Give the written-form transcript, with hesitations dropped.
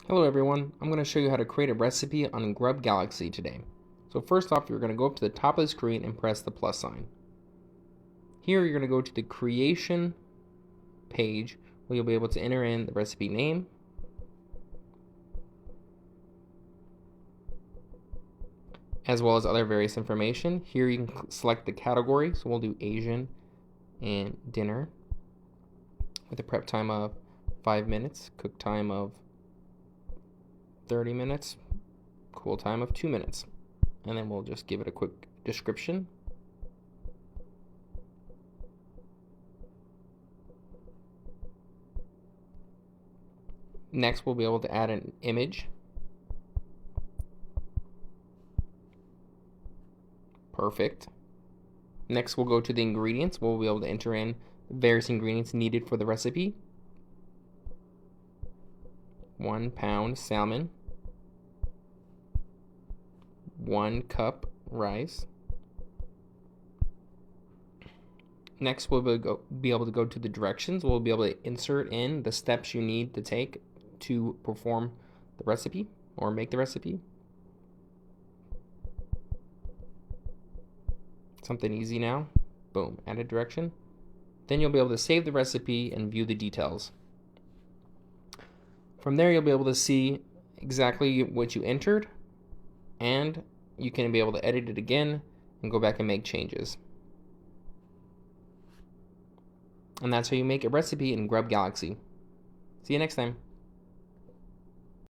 Hello everyone, I'm going to show you how to create a recipe on GrubGalaxy today. So first off, you're going to go up to the top of the screen and press the plus sign. Here you're going to go to the creation page where you'll be able to enter in the recipe name, as well as other various information. Here you can select the category, so we'll do Asian and dinner with a prep time of 5 minutes, cook time of 30 minutes, cool time of 2 minutes. And then we'll just give it a quick description. Next, we'll be able to add an image. Perfect. Next, we'll go to the ingredients. We'll be able to enter in various ingredients needed for the recipe. 1 pound salmon, 1 cup rice. Next, we'll be able to go to the directions. We'll be able to insert in the steps you need to take to perform the recipe or make the recipe. Something easy now. Boom, add a direction. Then you'll be able to save the recipe and view the details. From there, you'll be able to see exactly what you entered, and you can be able to edit it again and go back and make changes. And that's how you make a recipe in GrubGalaxy. See you next time.